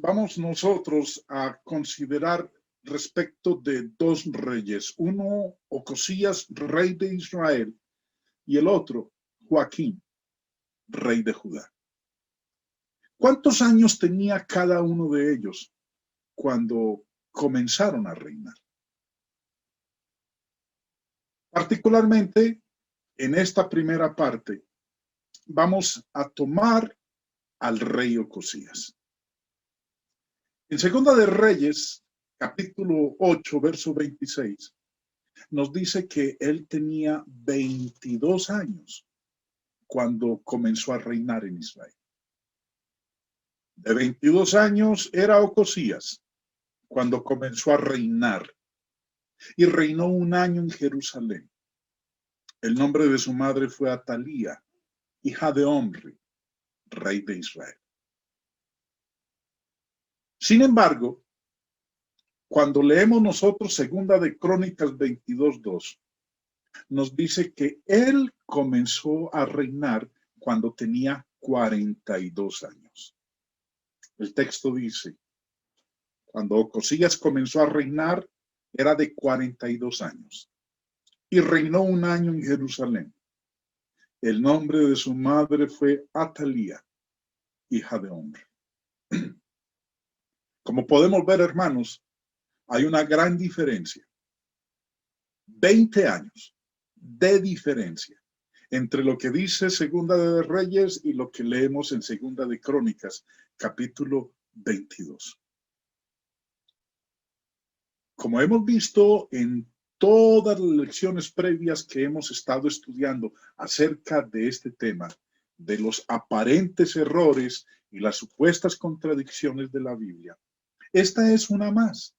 vamos nosotros a considerar respecto de dos reyes, uno Ocosías, rey de Israel, y el otro Joaquín, rey de Judá. ¿Cuántos años tenía cada uno de ellos cuando comenzaron a reinar? Particularmente en esta primera parte vamos a tomar al rey Ocosías. En Segunda de Reyes, capítulo 8, verso 26, nos dice que él tenía 22 años cuando comenzó a reinar en Israel. De 22 años era Ocosías cuando comenzó a reinar y reinó un año en Jerusalén. El nombre de su madre fue Atalía, hija de Omri, rey de Israel. Sin embargo, cuando leemos nosotros Segunda de Crónicas 22:2, nos dice que él comenzó a reinar cuando tenía 42 años. El texto dice, cuando Ocosías comenzó a reinar, era de 42 años y reinó un año en Jerusalén. El nombre de su madre fue Atalía, hija de Omri. Como podemos ver, hermanos, hay una gran diferencia. 20 años de diferencia entre lo que dice Segunda de Reyes y lo que leemos en Segunda de Crónicas, capítulo 22. Como hemos visto en todas las lecciones previas que hemos estado estudiando acerca de este tema, de los aparentes errores y las supuestas contradicciones de la Biblia, esta es una más,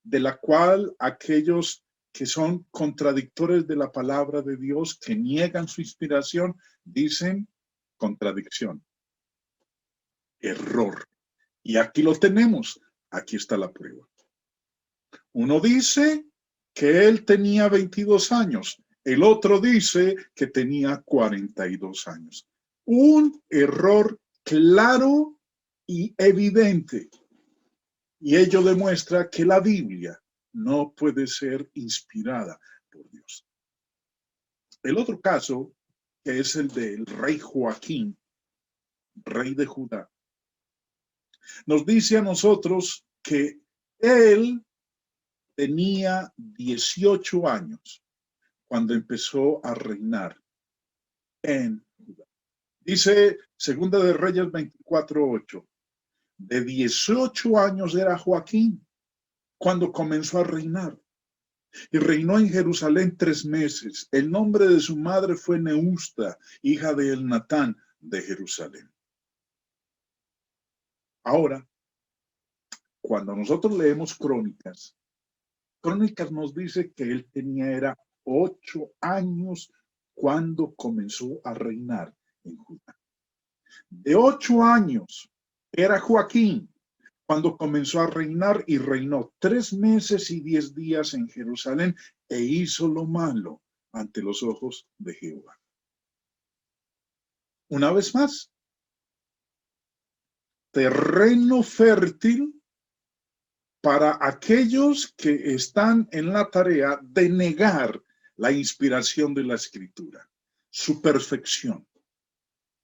de la cual aquellos que son contradictores de la palabra de Dios, que niegan su inspiración, dicen contradicción, error. Y aquí lo tenemos, aquí está la prueba. Uno dice que él tenía 22 años, el otro dice que tenía 42 años. Un error claro y evidente. Y ello demuestra que la Biblia no puede ser inspirada por Dios. El otro caso, que es el del rey Joaquín, rey de Judá, nos dice a nosotros que él tenía 18 años cuando empezó a reinar en Judá. Dice Segunda de Reyes 24:8, de 18 años era Joaquín cuando comenzó a reinar. Y reinó en Jerusalén 3 meses. El nombre de su madre fue Neusta, hija de Elnatán de Jerusalén. Ahora, cuando nosotros leemos Crónicas, Crónicas nos dice que él era 8 años cuando comenzó a reinar en Judá. De 8 años era Joaquín cuando comenzó a reinar y reinó 3 meses y 10 días en Jerusalén e hizo lo malo ante los ojos de Jehová. Una vez más, terreno fértil para aquellos que están en la tarea de negar la inspiración de la Escritura, su perfección.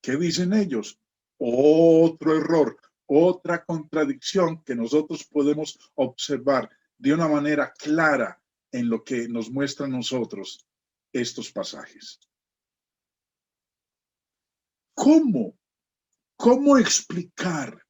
¿Qué dicen ellos? Otro error, otra contradicción que nosotros podemos observar de una manera clara en lo que nos muestran nosotros estos pasajes. ¿Cómo explicar?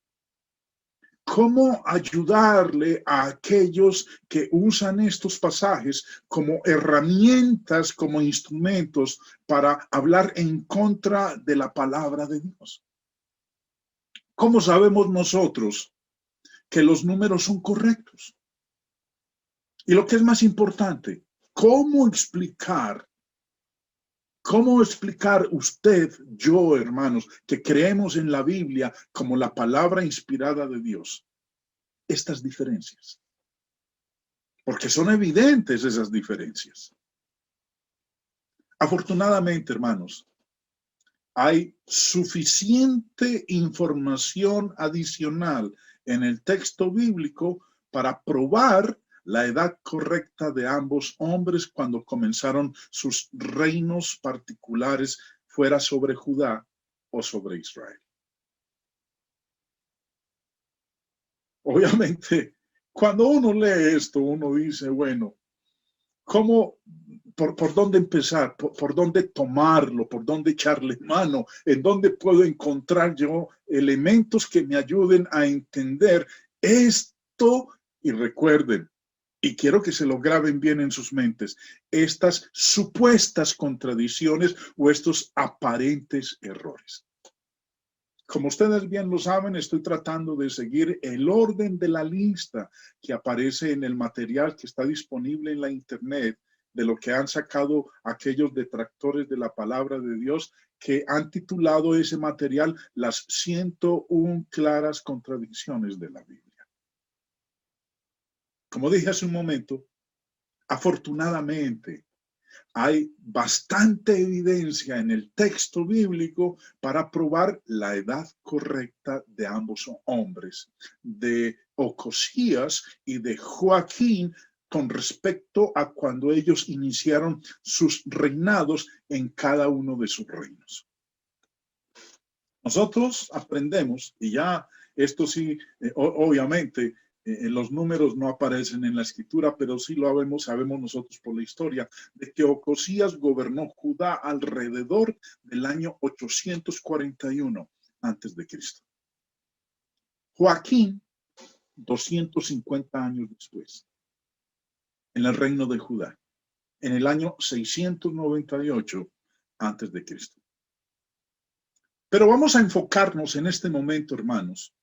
¿Cómo ayudarle a aquellos que usan estos pasajes como herramientas, como instrumentos para hablar en contra de la palabra de Dios? ¿Cómo sabemos nosotros que los números son correctos? Y lo que es más importante, ¿cómo explicar usted, yo, hermanos, que creemos en la Biblia como la palabra inspirada de Dios, estas diferencias? Porque son evidentes esas diferencias. Afortunadamente, hermanos, hay suficiente información adicional en el texto bíblico para probar la edad correcta de ambos hombres cuando comenzaron sus reinos particulares, fuera sobre Judá o sobre Israel. Obviamente, cuando uno lee esto, uno dice, bueno, ¿cómo, por dónde empezar? ¿Por dónde tomarlo? ¿Por dónde echarle mano? ¿En dónde puedo encontrar yo elementos que me ayuden a entender esto? Y recuerden, y quiero que se lo graben bien en sus mentes, estas supuestas contradicciones o estos aparentes errores. Como ustedes bien lo saben, estoy tratando de seguir el orden de la lista que aparece en el material que está disponible en la internet, de lo que han sacado aquellos detractores de la palabra de Dios, que han titulado ese material las 101 claras contradicciones de la Biblia. Como dije hace un momento, afortunadamente, hay bastante evidencia en el texto bíblico para probar la edad correcta de ambos hombres, de Ocosías y de Joaquín, con respecto a cuando ellos iniciaron sus reinados en cada uno de sus reinos. Nosotros aprendemos, y ya esto sí, obviamente, los números no aparecen en la escritura, pero sí lo sabemos nosotros por la historia, de que Ocosías gobernó Judá alrededor del año 841 antes de Cristo. Joaquín, 250 años después, en el reino de Judá, en el año 698 antes de Cristo. Pero vamos a enfocarnos en este momento, hermanos,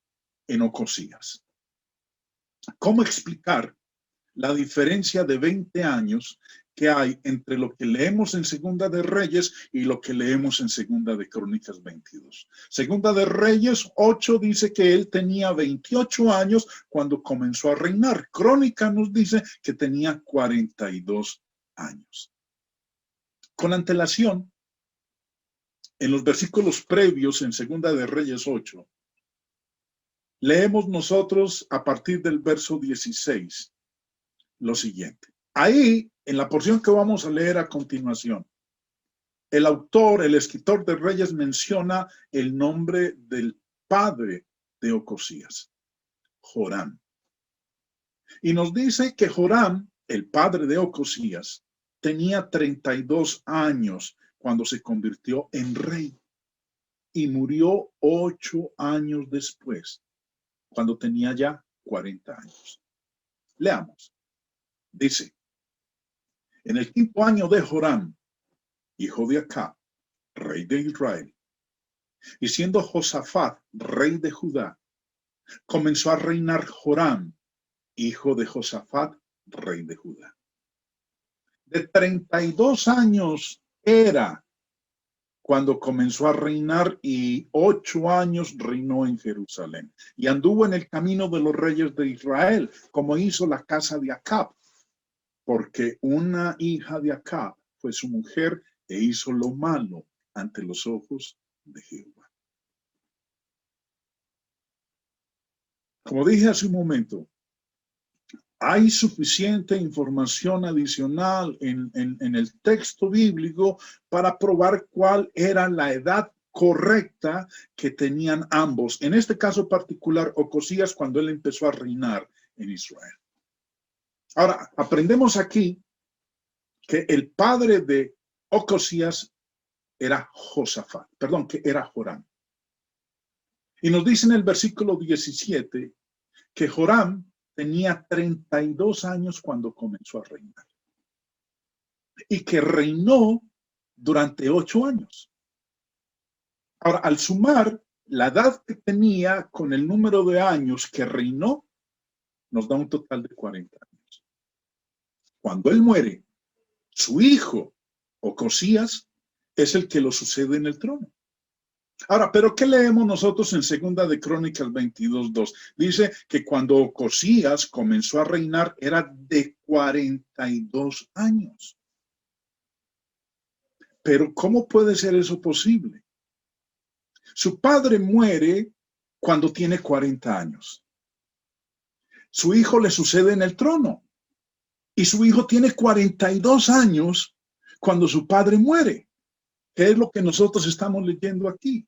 en Ocosías. ¿Cómo explicar la diferencia de 20 años que hay entre lo que leemos en Segunda de Reyes y lo que leemos en Segunda de Crónicas 22? Segunda de Reyes 8 dice que él tenía 28 años cuando comenzó a reinar. Crónica nos dice que tenía 42 años. Con antelación, en los versículos previos en Segunda de Reyes 8, leemos nosotros a partir del verso 16 lo siguiente. Ahí, en la porción que vamos a leer a continuación, el autor, el escritor de Reyes menciona el nombre del padre de Ocosías, Joram. Y nos dice que Joram, el padre de Ocosías, tenía 32 años cuando se convirtió en rey y murió 8 años después, cuando tenía ya 40 años. Leamos. Dice, en el 5º año de Joram, hijo de Acab, rey de Israel, y siendo Josafat, rey de Judá, comenzó a reinar Joram, hijo de Josafat, rey de Judá. De 32 años era cuando comenzó a reinar y 8 años reinó en Jerusalén. Y anduvo en el camino de los reyes de Israel, como hizo la casa de Acab, porque una hija de Acab fue su mujer e hizo lo malo ante los ojos de Jehová. Como dije hace un momento, hay suficiente información adicional en el texto bíblico para probar cuál era la edad correcta que tenían ambos. En este caso particular, Ocosías, cuando él empezó a reinar en Israel. Ahora, aprendemos aquí que el padre de Ocosías era Josafat, perdón, que era Joram. Y nos dice en el versículo 17 que Joram tenía 32 años cuando comenzó a reinar y que reinó durante 8 años. Ahora, al sumar la edad que tenía con el número de años que reinó, nos da un total de 40 años. Cuando él muere, su hijo, Ocosías, es el que lo sucede en el trono. Ahora, ¿pero qué leemos nosotros en Segunda de Crónicas 22:2? Dice que cuando Ocosías comenzó a reinar era de 42 años. Pero ¿cómo puede ser eso posible? Su padre muere cuando tiene 40 años. su hijo le sucede en el trono. Y su hijo tiene 42 años cuando su padre muere. ¿Qué es lo que nosotros estamos leyendo aquí?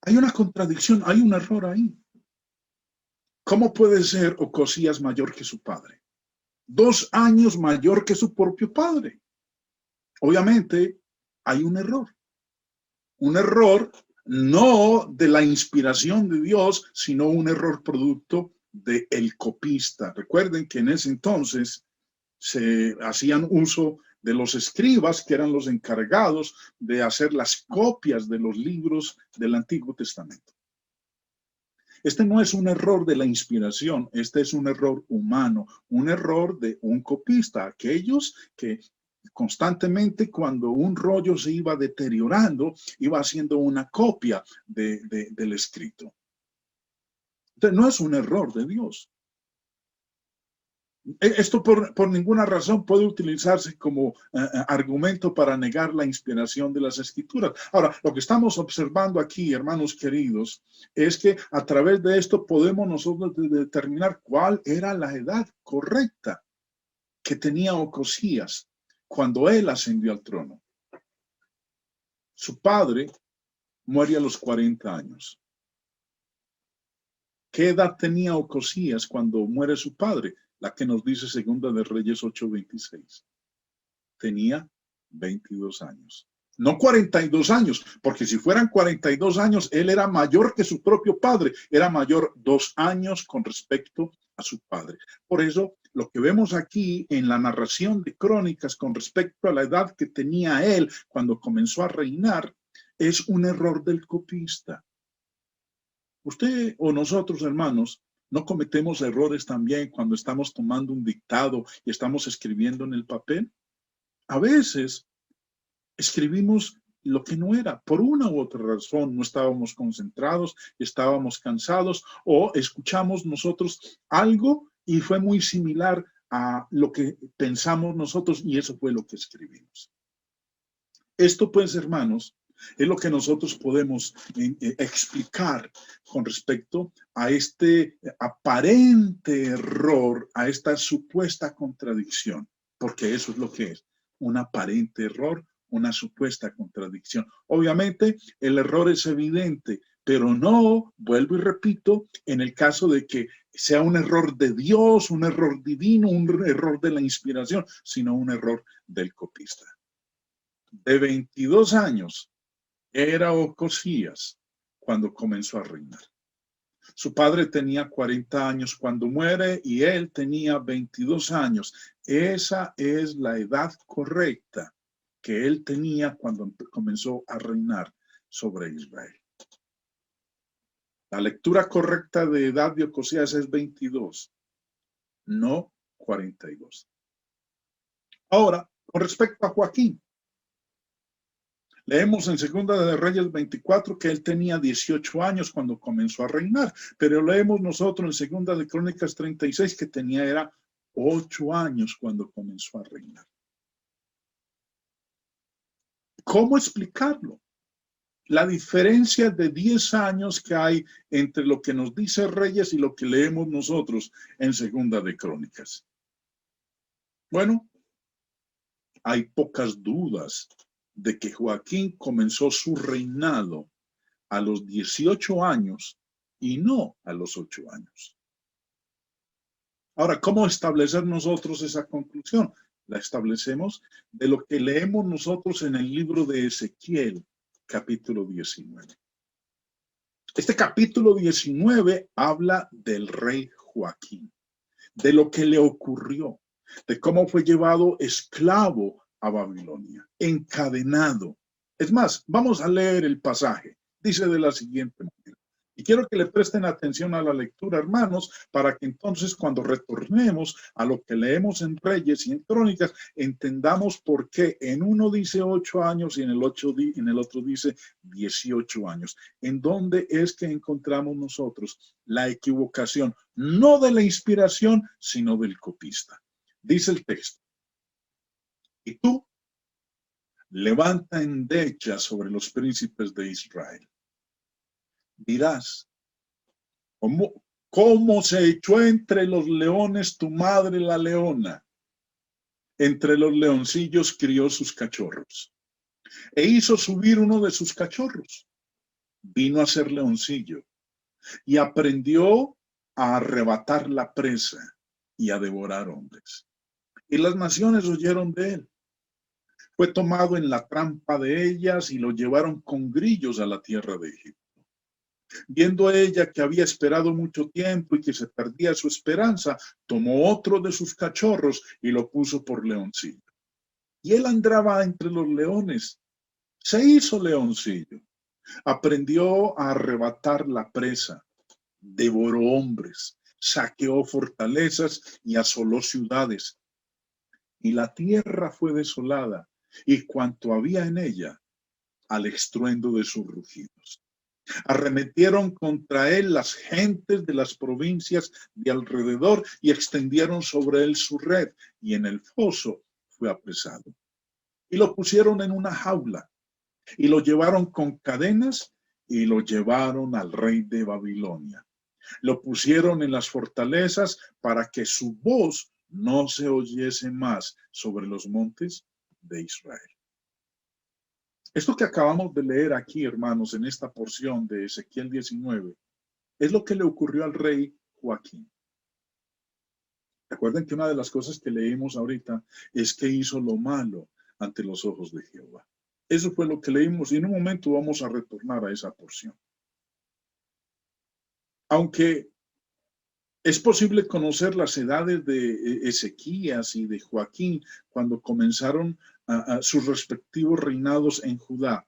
Hay una contradicción, hay un error ahí. ¿Cómo puede ser Ocosías mayor que su padre? 2 años mayor que su propio padre. Obviamente hay un error. Un error no de la inspiración de Dios, sino un error producto del copista. Recuerden que en ese entonces se hacían uso de los escribas, que eran los encargados de hacer las copias de los libros del Antiguo Testamento. Este no es un error de la inspiración, este es un error humano, un error de un copista, aquellos que constantemente cuando un rollo se iba deteriorando, iba haciendo una copia del escrito. Entonces, no es un error de Dios. Esto por ninguna razón puede utilizarse como argumento para negar la inspiración de las escrituras. Ahora, lo que estamos observando aquí, hermanos queridos, es que a través de esto podemos nosotros determinar cuál era la edad correcta que tenía Ocosías cuando él ascendió al trono. Su padre muere a los 40 años. ¿Qué edad tenía Ocosías cuando muere su padre? La que nos dice Segunda de Reyes 8:26. Tenía 22 años. No 42 años, porque si fueran 42 años, él era mayor que su propio padre. Era mayor 2 años con respecto a su padre. Por eso, lo que vemos aquí en la narración de Crónicas con respecto a la edad que tenía él cuando comenzó a reinar, es un error del copista. Usted o nosotros, hermanos, ¿no cometemos errores también cuando estamos tomando un dictado y estamos escribiendo en el papel? A veces escribimos lo que no era. Por una u otra razón no estábamos concentrados, estábamos cansados o escuchamos nosotros algo y fue muy similar a lo que pensamos nosotros y eso fue lo que escribimos. Esto pues, hermanos, es lo que nosotros podemos explicar con respecto a este aparente error, a esta supuesta contradicción, porque eso es lo que es, un aparente error, una supuesta contradicción. Obviamente, el error es evidente, pero no, vuelvo y repito, en el caso de que sea un error de Dios, un error divino, un error de la inspiración, sino un error del copista. De 22 años era Ocosías cuando comenzó a reinar. Su padre tenía 40 años cuando muere y él tenía 22 años. Esa es la edad correcta que él tenía cuando comenzó a reinar sobre Israel. La lectura correcta de edad de Ocosías es 22, no 42. Ahora, con respecto a Joaquín, leemos en Segunda de Reyes 24 que él tenía 18 años cuando comenzó a reinar, pero leemos nosotros en Segunda de Crónicas 36 que era 8 años cuando comenzó a reinar. ¿Cómo explicarlo? La diferencia de 10 años que hay entre lo que nos dice Reyes y lo que leemos nosotros en Segunda de Crónicas. Bueno, hay pocas dudas de que Joaquín comenzó su reinado a los 18 años y no a los 8 años. Ahora, ¿cómo establecer nosotros esa conclusión? La establecemos de lo que leemos nosotros en el libro de Ezequiel, capítulo 19. Este capítulo 19 habla del rey Joaquín, de lo que le ocurrió, de cómo fue llevado esclavo a Babilonia, encadenado. Es más, vamos a leer el pasaje. Dice de la siguiente manera. Y quiero que le presten atención a la lectura, hermanos, para que entonces cuando retornemos a lo que leemos en Reyes y en Crónicas, entendamos por qué en uno dice 8 años y en el otro dice 18 años. ¿En dónde es que encontramos nosotros la equivocación? No de la inspiración, sino del copista. Dice el texto. Y tú, levanta endecha sobre los príncipes de Israel. Dirás, cómo se echó entre los leones tu madre la leona. Entre los leoncillos crió sus cachorros. E hizo subir uno de sus cachorros. Vino a ser leoncillo y aprendió a arrebatar la presa y a devorar hombres. Y las naciones oyeron de él. Fue tomado en la trampa de ellas y lo llevaron con grillos a la tierra de Egipto. Viendo ella que había esperado mucho tiempo y que se perdía su esperanza, tomó otro de sus cachorros y lo puso por leoncillo. Y él andaba entre los leones. Se hizo leoncillo. Aprendió a arrebatar la presa, devoró hombres, saqueó fortalezas y asoló ciudades. Y la tierra fue desolada y cuanto había en ella al estruendo de sus rugidos. Arremetieron contra él las gentes de las provincias de alrededor y extendieron sobre él su red, y en el foso fue apresado. Y lo pusieron en una jaula y lo llevaron con cadenas y lo llevaron al rey de Babilonia. Lo pusieron en las fortalezas para que su voz no se oyese más sobre los montes de Israel. Esto que acabamos de leer aquí, hermanos, en esta porción de Ezequiel 19, es lo que le ocurrió al rey Joaquín. Recuerden que una de las cosas que leímos ahorita es que hizo lo malo ante los ojos de Jehová. Eso fue lo que leímos y en un momento vamos a retornar a esa porción. Aunque es posible conocer las edades de Ezequías y de Joaquín cuando comenzaron sus respectivos reinados en Judá.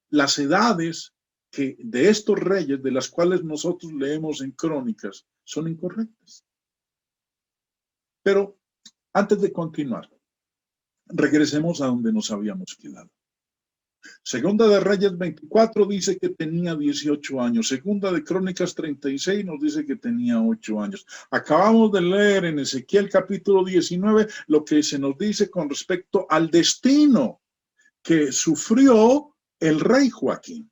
Las edades de estos reyes, de las cuales nosotros leemos en Crónicas, son incorrectas. Pero antes de continuar, regresemos a donde nos habíamos quedado. Segunda de Reyes 24 dice que tenía 18 años. Segunda de Crónicas 36 nos dice que tenía 8 años. Acabamos de leer en Ezequiel capítulo 19 lo que se nos dice con respecto al destino que sufrió el rey Joaquín.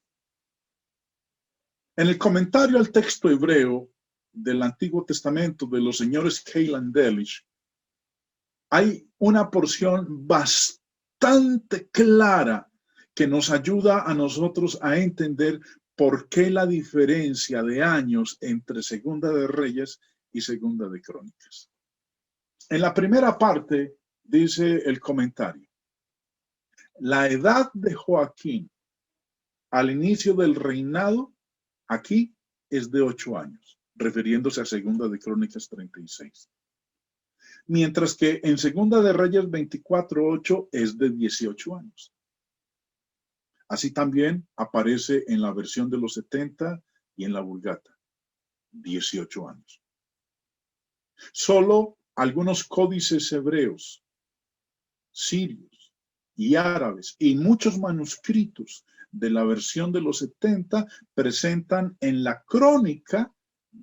En el comentario al texto hebreo del Antiguo Testamento de los señores Keil and Delitzsch, hay una porción bastante clara que nos ayuda a nosotros a entender por qué la diferencia de años entre Segunda de Reyes y Segunda de Crónicas. En la primera parte dice el comentario: la edad de Joaquín al inicio del reinado aquí es de 8 años, refiriéndose a Segunda de Crónicas 36. Mientras que en Segunda de Reyes 24:8 es de 18 años. Así también aparece en la versión de los 70 y en la Vulgata, 18 años. Solo algunos códices hebreos, sirios y árabes y muchos manuscritos de la versión de los 70 presentan en la crónica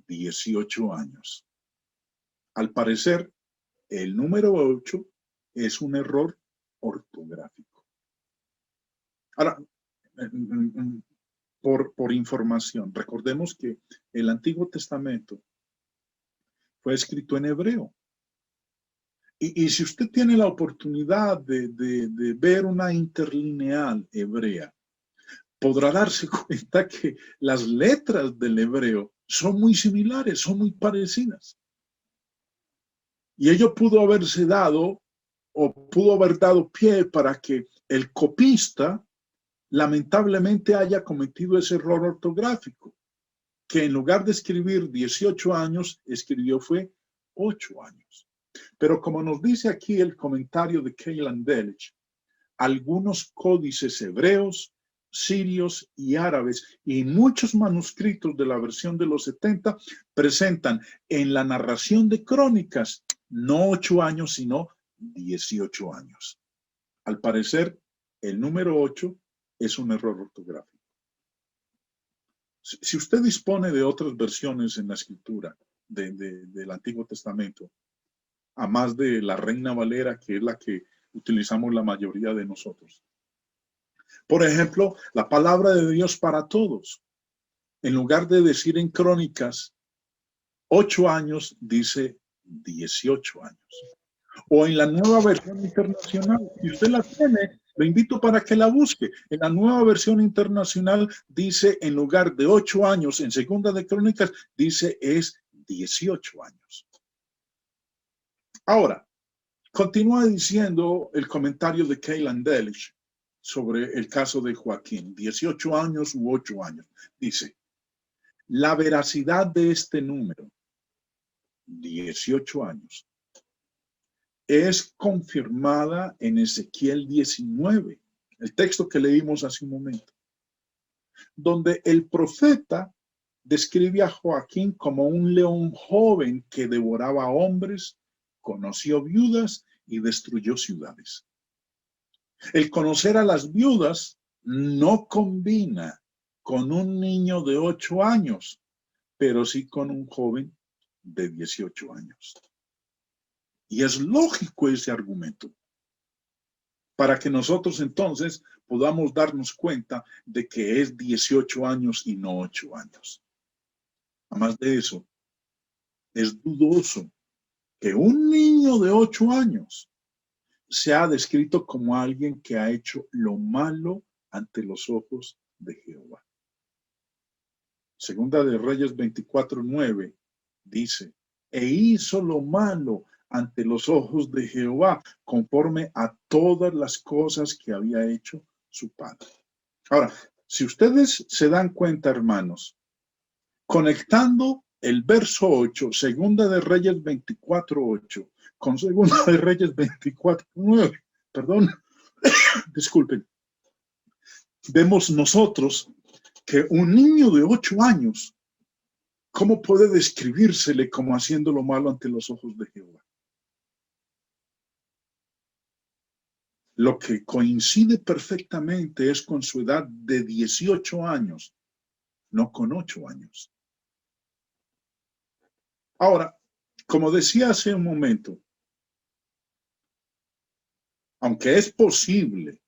18 años. Al parecer, el número 8 es un error ortográfico. Ahora, por información, recordemos que el Antiguo Testamento fue escrito en hebreo. Y si usted tiene la oportunidad de ver una interlineal hebrea, podrá darse cuenta que las letras del hebreo son muy similares, son muy parecidas. Y ello pudo haberse dado o pudo haber dado pie para que el copista lamentablemente haya cometido ese error ortográfico, que en lugar de escribir 18 años, escribió fue 8 años. Pero como nos dice aquí el comentario de Keil and Delitzsch, algunos códices hebreos, sirios y árabes y muchos manuscritos de la versión de los 70 presentan en la narración de Crónicas no 8 años, sino 18 años. Al parecer, el número 8 es un error ortográfico. Si usted dispone de otras versiones en la escritura del Antiguo Testamento, a más de la Reina Valera, que es la que utilizamos la mayoría de nosotros. Por ejemplo, la palabra de Dios para todos. En lugar de decir en Crónicas 8 años dice 18 años. O en la nueva versión internacional, si usted la tiene, lo invito para que la busque. En la nueva versión internacional dice, en lugar de 8 años, en Segunda de Crónicas, dice es 18 años. Ahora, continúa diciendo el comentario de Keil Delitzsch sobre el caso de Joaquín, 18 años u 8 años. Dice, la veracidad de este número, 18 años, es confirmada en Ezequiel 19, el texto que leímos hace un momento, donde el profeta describe a Joaquín como un león joven que devoraba hombres, conoció viudas y destruyó ciudades. El conocer a las viudas no combina con un niño de 8 años, pero sí con un joven de 18 años. Y es lógico ese argumento, para que nosotros entonces podamos darnos cuenta de que es 18 años y no 8 años. Además de eso, es dudoso que un niño de 8 años sea descrito como alguien que ha hecho lo malo ante los ojos de Jehová. Segunda de Reyes 24:9 dice, e hizo lo malo ante los ojos de Jehová, conforme a todas las cosas que había hecho su padre. Ahora, si ustedes se dan cuenta, hermanos, conectando el verso 8, Segunda de Reyes 24:8, con Segunda de Reyes 24:9, perdón, disculpen, vemos nosotros que un niño de 8 años, ¿cómo puede describírsele como haciendo lo malo ante los ojos de Jehová? Lo que coincide perfectamente es con su edad de 18 años, no con 8 años. Ahora, como decía hace un momento, aunque es posible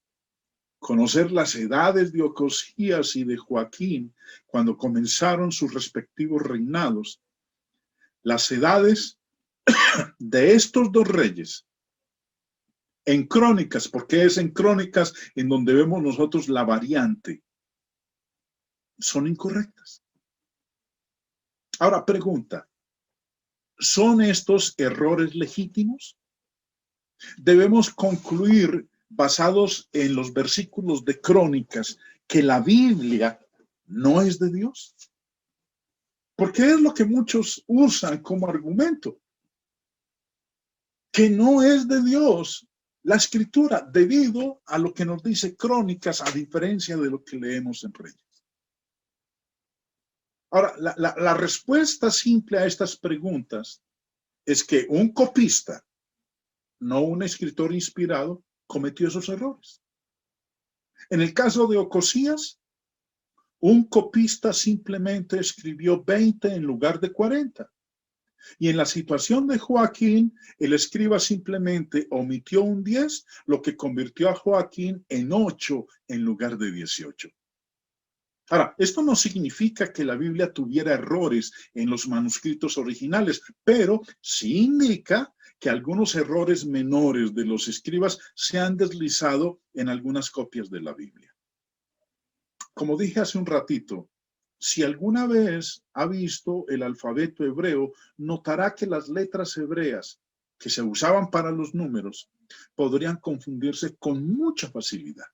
conocer las edades de Ocosías y de Joaquín cuando comenzaron sus respectivos reinados, las edades de estos dos reyes en Crónicas, porque es en Crónicas en donde vemos nosotros la variante, son incorrectas. Ahora pregunta, ¿son estos errores legítimos? Debemos concluir, basados en los versículos de Crónicas, que la Biblia no es de Dios. Porque es lo que muchos usan como argumento. Que no es de Dios la escritura, debido a lo que nos dice Crónicas, a diferencia de lo que leemos en Reyes. Ahora, la respuesta simple a estas preguntas es que un copista, no un escritor inspirado, cometió esos errores. En el caso de Ocosías, un copista simplemente escribió 20 en lugar de 40. Y en la situación de Joaquín, el escriba simplemente omitió un 10, lo que convirtió a Joaquín en 8 en lugar de 18. Ahora, esto no significa que la Biblia tuviera errores en los manuscritos originales, pero sí indica que algunos errores menores de los escribas se han deslizado en algunas copias de la Biblia. Como dije hace un ratito, si alguna vez ha visto el alfabeto hebreo, notará que las letras hebreas que se usaban para los números podrían confundirse con mucha facilidad.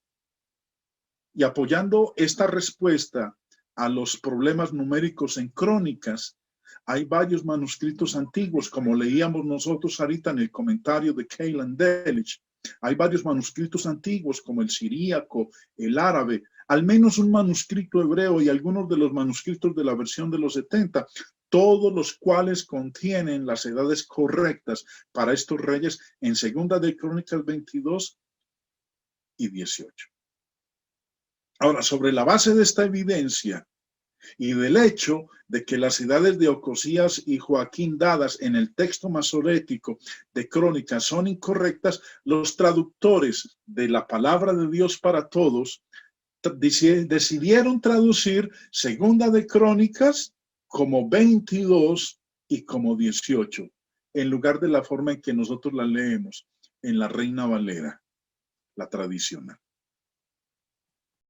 Y apoyando esta respuesta a los problemas numéricos en Crónicas, hay varios manuscritos antiguos, como leíamos nosotros ahorita en el comentario de Keil Delitzsch. Hay varios manuscritos antiguos, como el siríaco, el árabe, al menos un manuscrito hebreo y algunos de los manuscritos de la versión de los 70, todos los cuales contienen las edades correctas para estos reyes en Segunda de Crónicas 22 y 18. Ahora, sobre la base de esta evidencia y del hecho de que las edades de Ocosías y Joaquín dadas en el texto masorético de Crónicas son incorrectas, los traductores de la palabra de Dios para todos decidieron traducir Segunda de Crónicas como 22 y como 18, en lugar de la forma en que nosotros la leemos en la Reina Valera, la tradicional.